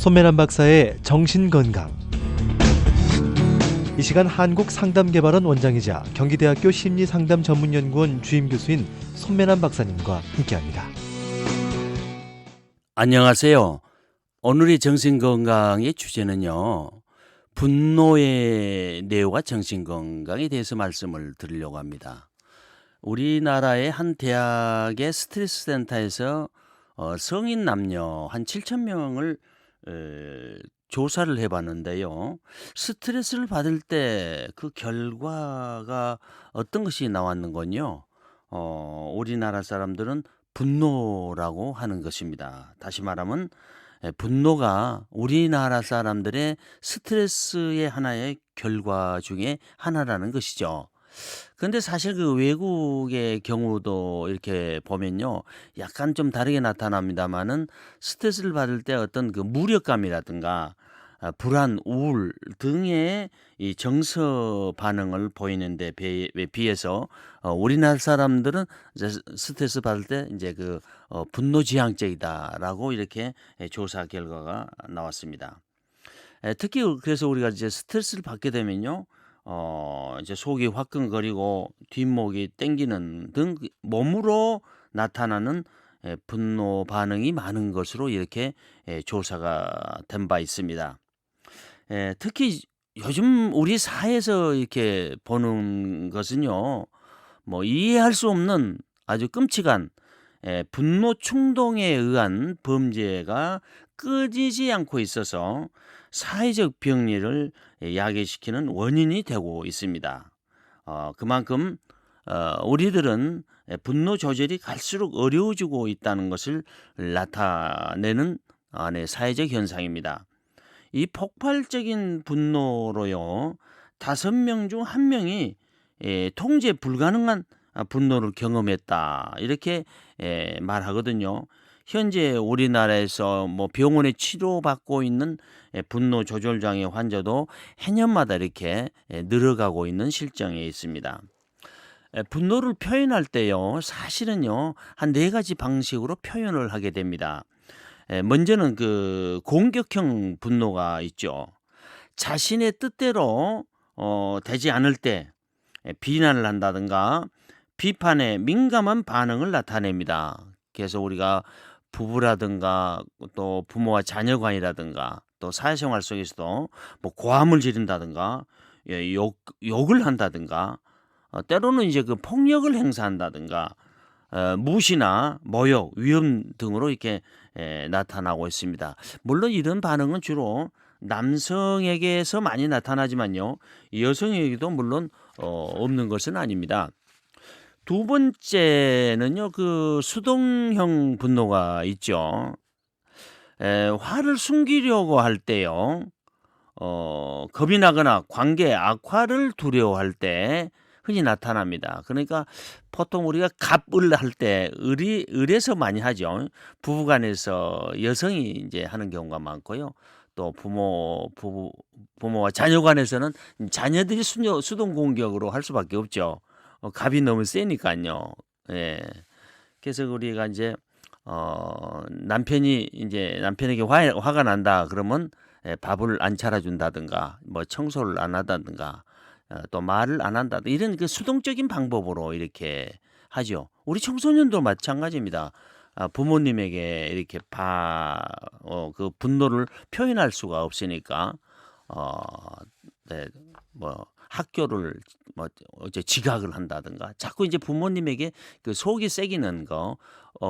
손매란 박사의 정신건강. 이 시간 한국상담개발원 원장이자 경기대학교 심리상담전문연구원 주임교수인 손매란 박사님과 함께합니다. 안녕하세요. 오늘의 정신건강의 주제는요, 분노의 내용과 정신건강에 대해서 말씀을 드리려고 합니다. 우리나라의 한 대학의 스트레스 센터에서 성인 남녀 한 7,000명을 조사를 해봤는데요. 스트레스를 받을 때 그 결과가 어떤 것이 나왔는건요. 우리나라 사람들은 분노라고 하는 것입니다. 다시 말하면 분노가 우리나라 사람들의 스트레스의 하나의 결과 중에 하나라는 것이죠. 근데 사실 그 외국의 경우도 이렇게 보면요, 약간 좀 다르게 나타납니다만은 스트레스를 받을 때 어떤 그 무력감이라든가 불안, 우울 등의 이 정서 반응을 보이는데 비해서 우리나라 사람들은 이제 스트레스 받을 때 이제 그 분노지향적이다라고 이렇게 조사 결과가 나왔습니다. 특히 그래서 우리가 이제 스트레스를 받게 되면요, 이제 속이 화끈거리고 뒷목이 땡기는 등 몸으로 나타나는 분노 반응이 많은 것으로 이렇게 조사가 된 바 있습니다. 특히 요즘 우리 사회에서 이렇게 보는 것은요, 뭐 이해할 수 없는 아주 끔찍한 분노 충동에 의한 범죄가 끊이지 않고 있어서 사회적 병리를 야기시키는 원인이 되고 있습니다. 그만큼 우리들은 분노 조절이 갈수록 어려워지고 있다는 것을 나타내는 사회적 현상입니다. 이 폭발적인 분노로요, 5명 중 1명이 통제 불가능한 분노를 경험했다, 이렇게 말하거든요. 현재 우리나라에서 뭐 병원에 치료받고 있는 분노 조절 장애 환자도 해년마다 이렇게 늘어가고 있는 실정에 있습니다. 분노를 표현할 때요, 사실은요, 한 4가지 방식으로 표현을 하게 됩니다. 먼저는 그 공격형 분노가 있죠. 자신의 뜻대로 되지 않을 때 비난을 한다든가 비판에 민감한 반응을 나타냅니다. 그래서 우리가 부부라든가 또 부모와 자녀 간이라든가 또 사회생활 속에서도 뭐 고함을 지른다든가 욕을 한다든가 때로는 이제 그 폭력을 행사한다든가 무시나 모욕, 위험 등으로 이렇게 나타나고 있습니다. 물론 이런 반응은 주로 남성에게서 많이 나타나지만요, 여성에게도 물론 없는 것은 아닙니다. 두 번째는요, 그 수동형 분노가 있죠. 화를 숨기려고 할 때요, 겁이 나거나 관계 악화를 두려워할 때 흔히 나타납니다. 그러니까 보통 우리가 갑을 할 때 을에서 많이 하죠. 부부간에서 여성이 이제 하는 경우가 많고요. 또 부모와 자녀 간에서는 자녀들이 수동 공격으로 할 수밖에 없죠. 갑이 너무 세니까요. 예. 그래서 우리가 이제 남편이 이제 남편에게 화가 난다 그러면 밥을 안 차려준다든가 뭐 청소를 안 한다든가 또 말을 안 한다든가 이런 그 수동적인 방법으로 이렇게 하죠. 우리 청소년도 마찬가지입니다. 부모님에게 이렇게 그 분노를 표현할 수가 없으니까 네, 뭐 학교를 뭐 이제 지각을 한다든가 자꾸 이제 부모님에게 그 속이 새기는 거,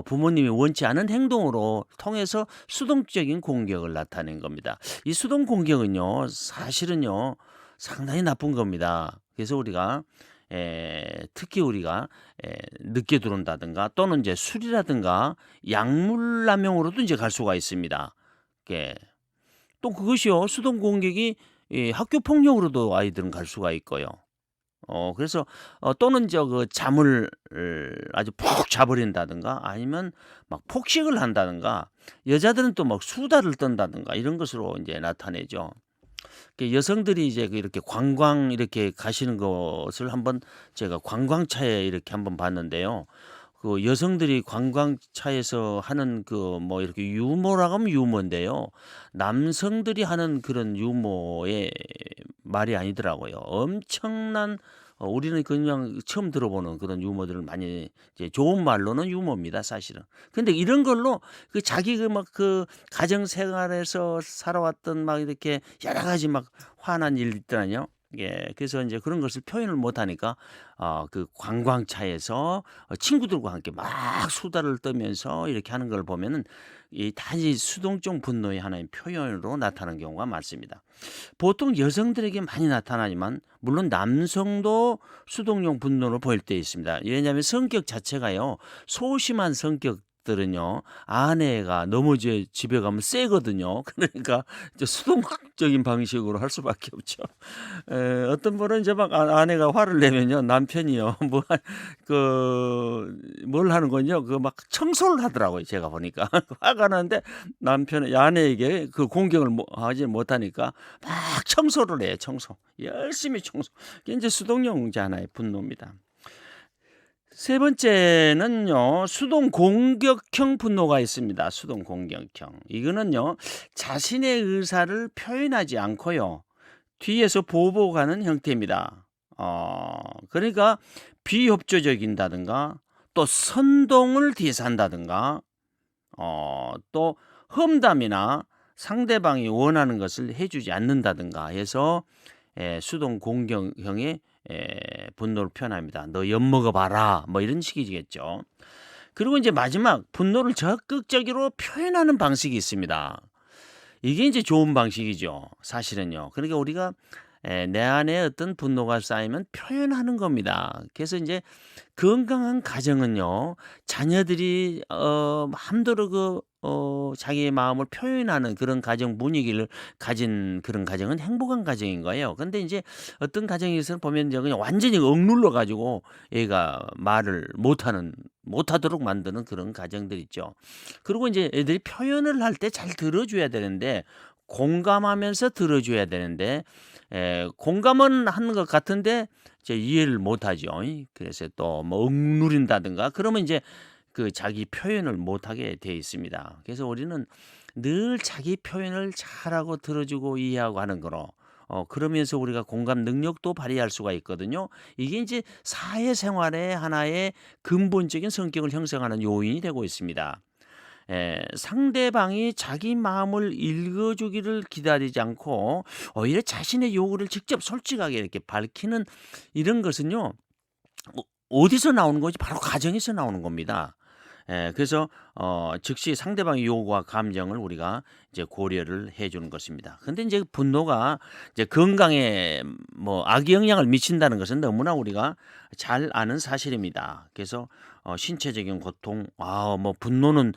부모님이 원치 않은 행동으로 통해서 수동적인 공격을 나타낸 겁니다. 이 수동 공격은요, 사실은요, 상당히 나쁜 겁니다. 그래서 우리가 특히 우리가 늦게 들어온다든가 또는 이제 술이라든가 약물 남용으로도 이제 갈 수가 있습니다. 또 그것이요, 수동 공격이 학교 폭력으로도 아이들은 갈 수가 있고요. 그래서 또는 그 잠을 아주 푹 자버린다든가 아니면 막 폭식을 한다든가 여자들은 또 막 수다를 떤다든가 이런 것으로 이제 나타내죠. 여성들이 이제 이렇게 관광 이렇게 가시는 것을 한번 제가 관광차에 이렇게 한번 봤는데요. 그 여성들이 관광차에서 하는 그 뭐 이렇게 유머라고 하면 유머인데요. 남성들이 하는 그런 유머의 말이 아니더라고요. 엄청난 우리는 그냥 처음 들어보는 그런 유머들을 많이 이제 좋은 말로는 유머입니다, 사실은. 근데 이런 걸로 그 자기 그 막 그 가정 생활에서 살아왔던 막 이렇게 여러 가지 막 화난 일들 있잖아요. 예. 그래서 이제 그런 것을 표현을 못 하니까 그 관광차에서 친구들과 함께 막 수다를 떨면서 이렇게 하는 걸 보면은 이 단지 수동적 분노의 하나의 표현으로 나타나는 경우가 많습니다. 보통 여성들에게 많이 나타나지만 물론 남성도 수동적 분노를 보일 때 있습니다. 왜냐하면 성격 자체가요. 소심한 성격들은요. 아내가 너무 이제 집에 가면 세거든요. 그러니까 이제 수동적인 방식으로 할 수밖에 없죠. 어떤 분은 이제 막 아내가 화를 내면요. 남편이요. 뭘 하는 건요. 그 막 청소를 하더라고요. 제가 보니까. 화가 나는데 남편은 아내에게 그 공격을 하지 못하니까 막 청소를 해요. 청소. 열심히 청소. 이게 이제 수동용자 하나의 분노입니다. 세 번째는요. 수동 공격형 분노가 있습니다. 수동 공격형. 이거는요. 자신의 의사를 표현하지 않고요. 뒤에서 보복하는 형태입니다. 그러니까 비협조적인다든가 또 선동을 뒤에서 한다든가 또 험담이나 상대방이 원하는 것을 해주지 않는다든가 해서 수동 공격형의 분노를 표현합니다. 너 엿먹어봐라 뭐 이런 식이겠죠. 그리고 이제 마지막 분노를 적극적으로 표현하는 방식이 있습니다. 이게 이제 좋은 방식이죠. 사실은요. 그러니까 우리가 내 안에 어떤 분노가 쌓이면 표현하는 겁니다. 그래서 이제 건강한 가정은요. 자녀들이 마음대로 자기의 마음을 표현하는 그런 가정 분위기를 가진 그런 가정은 행복한 가정인 거예요. 근데 이제 어떤 가정에서 보면 이제 그냥 완전히 억눌러 가지고 애가 말을 못하도록 만드는 그런 가정들 있죠. 그리고 이제 애들이 표현을 할 때 잘 들어줘야 되는데 공감하면서 들어줘야 되는데 공감은 하는 것 같은데 이제 이해를 못하죠. 그래서 또 뭐 억누린다든가 그러면 이제 그 자기 표현을 못하게 돼 있습니다. 그래서 우리는 늘 자기 표현을 잘하고 들어주고 이해하고 하는 거로 그러면서 우리가 공감 능력도 발휘할 수가 있거든요. 이게 이제 사회생활의 하나의 근본적인 성격을 형성하는 요인이 되고 있습니다. 상대방이 자기 마음을 읽어주기를 기다리지 않고 오히려 자신의 요구를 직접 솔직하게 이렇게 밝히는 이런 것은요. 어디서 나오는 거지? 바로 가정에서 나오는 겁니다. 그래서 즉시 상대방의 요구와 감정을 우리가 이제 고려를 해주는 것입니다. 근데 이제 분노가 이제 건강에 뭐 악영향을 미친다는 것은 너무나 우리가 잘 아는 사실입니다. 그래서 신체적인 고통, 뭐 분노는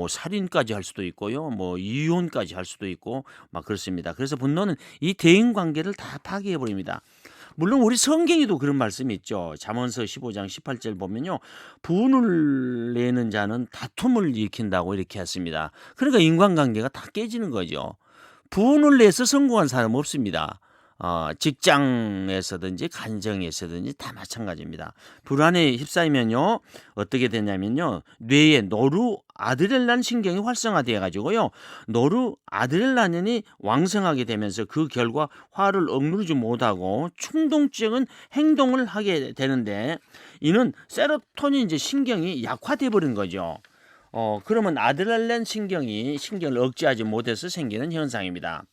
살인까지 할 수도 있고요, 뭐 이혼까지 할 수도 있고 막 그렇습니다. 그래서 분노는 이 대인 관계를 다 파괴해 버립니다. 물론 우리 성경에도 그런 말씀이 있죠. 잠언서 15장 18절 보면요. 분을 내는 자는 다툼을 일으킨다고 이렇게 했습니다. 그러니까 인간관계가 다 깨지는 거죠. 분을 내서 성공한 사람 없습니다. 직장에서든지 간정에서든지 다 마찬가지입니다. 불안에 휩싸이면요 어떻게 되냐면요 뇌에 노르아드레날린 신경이 활성화되어 가지고요 노르아드레날린이 왕성하게 되면서 그 결과 화를 억누르지 못하고 충동적인 행동을 하게 되는데 이는 세로토닌 이제 신경이 약화돼 버린 거죠. 그러면 아드레날린 신경을 억제하지 못해서 생기는 현상입니다.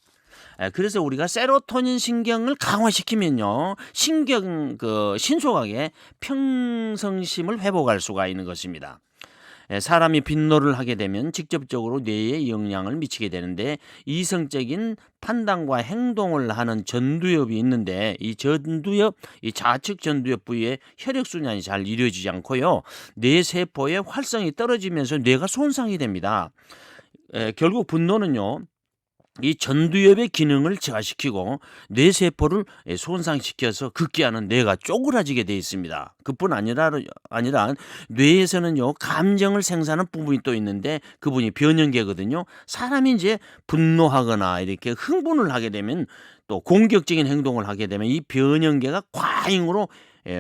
그래서 우리가 세로토닌 신경을 강화시키면요 신속하게 평정심을 회복할 수가 있는 것입니다. 사람이 빈노를 하게 되면 직접적으로 뇌에 영향을 미치게 되는데 이성적인 판단과 행동을 하는 전두엽이 있는데 이 좌측 전두엽 부위에 혈액순환이 잘 이루어지지 않고요 뇌 세포의 활성이 떨어지면서 뇌가 손상이 됩니다. 결국 분노는요 이 전두엽의 기능을 저하시키고 뇌세포를 손상시켜서 극기하는 뇌가 쪼그라지게 되어 있습니다. 그뿐 아니라 뇌에서는요 감정을 생산하는 부분이 또 있는데 그분이 변형계거든요. 사람이 이제 분노하거나 이렇게 흥분을 하게 되면 또 공격적인 행동을 하게 되면 이 변형계가 과잉으로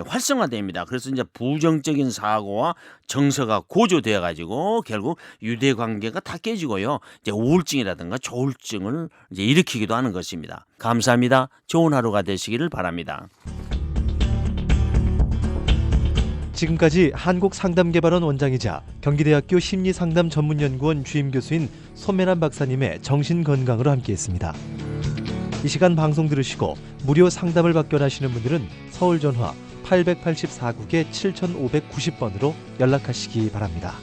활성화됩니다. 그래서 이제 부정적인 사고와 정서가 고조되어 가지고 결국 유대 관계가 다 깨지고요. 이제 우울증이라든가 조울증을 이제 일으키기도 하는 것입니다. 감사합니다. 좋은 하루가 되시기를 바랍니다. 지금까지 한국상담개발원 원장이자 경기대학교 심리상담전문연구원 주임교수인 손매란 박사님의 정신건강으로 함께했습니다. 이 시간 방송 들으시고 무료 상담을 받기 원하시는 분들은 서울전화 884국에 7590번으로 연락하시기 바랍니다.